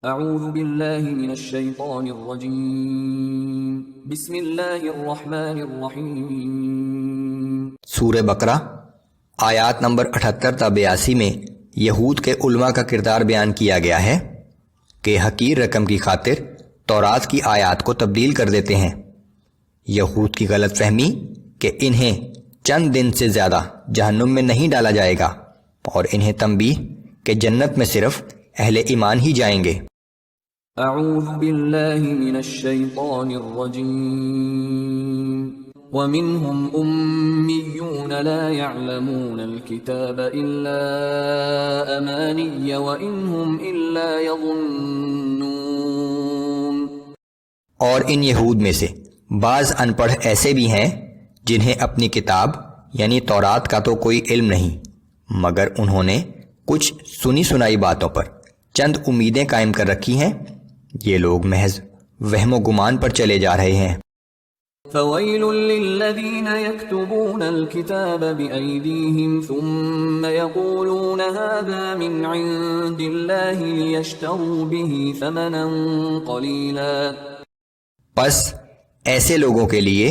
اعوذ باللہ من الشیطان الرجیم بسم اللہ الرحمن الرحیم۔ سورہ بقرہ آیات نمبر 78 تا 82 میں یہود کے علماء کا کردار بیان کیا گیا ہے کہ حقیر رقم کی خاطر تورات کی آیات کو تبدیل کر دیتے ہیں۔ یہود کی غلط فہمی کہ انہیں چند دن سے زیادہ جہنم میں نہیں ڈالا جائے گا، اور انہیں تنبیہ کہ جنت میں صرف اہل ایمان ہی جائیں گے۔ اعوذ باللہ من الشیطان الرجیم۔ ومنهم أميون لا يعلمون الكتاب إلا أماني وإن هم إلا يظنون۔ اور ان یہود میں سے بعض ان پڑھ ایسے بھی ہیں جنہیں اپنی کتاب یعنی تورات کا تو کوئی علم نہیں، مگر انہوں نے کچھ سنی سنائی باتوں پر چند امیدیں قائم کر رکھی ہیں۔ یہ لوگ محض وہم و گمان پر چلے جا رہے ہیں۔ فويل للذين يكتبون الكتاب بأيديهم ثم يقولون هذا من عند الله ليشتروا به ثمنا قليلا۔ پس ایسے لوگوں کے لیے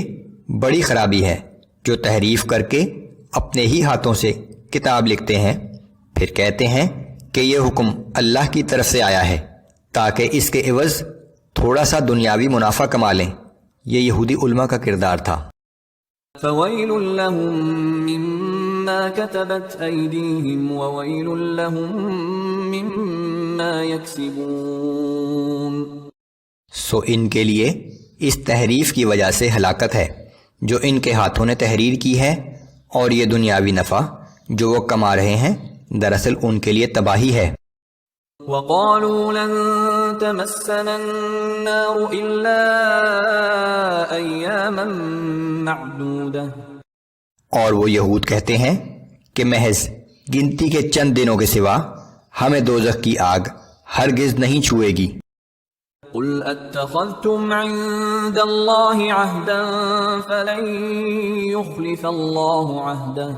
بڑی خرابی ہے جو تحریف کر کے اپنے ہی ہاتھوں سے کتاب لکھتے ہیں، پھر کہتے ہیں کہ یہ حکم اللہ کی طرف سے آیا ہے تاکہ اس کے عوض تھوڑا سا دنیاوی منافع کما لیں۔ یہ یہودی علماء کا کردار تھا۔ فويل لهم مما كتبت أيديهم وويل لهم مما يكسبون۔ سو ان کے لیے اس تحریف کی وجہ سے ہلاکت ہے جو ان کے ہاتھوں نے تحریر کی ہے، اور یہ دنیاوی نفع جو وہ کما رہے ہیں دراصل ان کے لیے تباہی ہے۔ وقالوا لن تمسنا النار إلا أياما معدودة۔ اور وہ یہود کہتے ہیں کہ محض گنتی کے چند دنوں کے سوا ہمیں دوزخ کی آگ ہرگز نہیں چھوئے گی۔ قل اتخذتم عند الله عهدا فلن يخلف الله عهده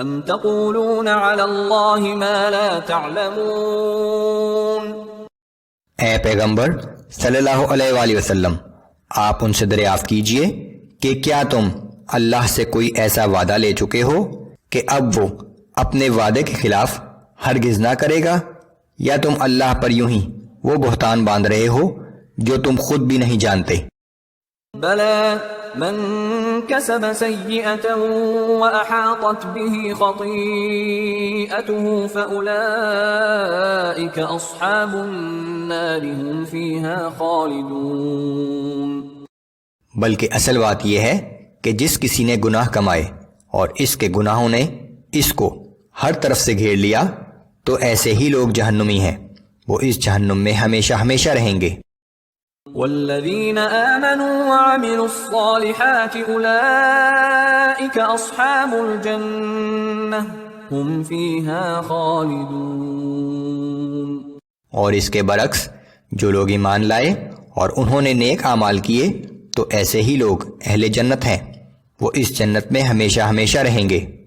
ام تقولون على الله ما لا تعلمون۔ اے پیغمبر صلی اللہ علیہ وآلہ وسلم، آپ ان سے دریافت کیجئے کہ کیا تم اللہ سے کوئی ایسا وعدہ لے چکے ہو کہ اب وہ اپنے وعدے کے خلاف ہرگز نہ کرے گا، یا تم اللہ پر یوں ہی وہ بہتان باندھ رہے ہو جو تم خود بھی نہیں جانتے۔ بلى من كسب سيئة وأحاطت به خطيئته فأولئك أصحاب النار هم فيها خالدون۔ بلکہ اصل بات یہ ہے کہ جس کسی نے گناہ کمائے اور اس کے گناہوں نے اس کو ہر طرف سے گھیر لیا تو ایسے ہی لوگ جہنمی ہیں، وہ اس جہنم میں ہمیشہ ہمیشہ رہیں گے۔ والذین آمنوا وعملوا الصالحات اولئک اصحاب الجنہ هم فیہا خالدون۔ اور اس کے برعکس جو لوگ ایمان لائے اور انہوں نے نیک اعمال کیے تو ایسے ہی لوگ اہل جنت ہیں، وہ اس جنت میں ہمیشہ ہمیشہ رہیں گے۔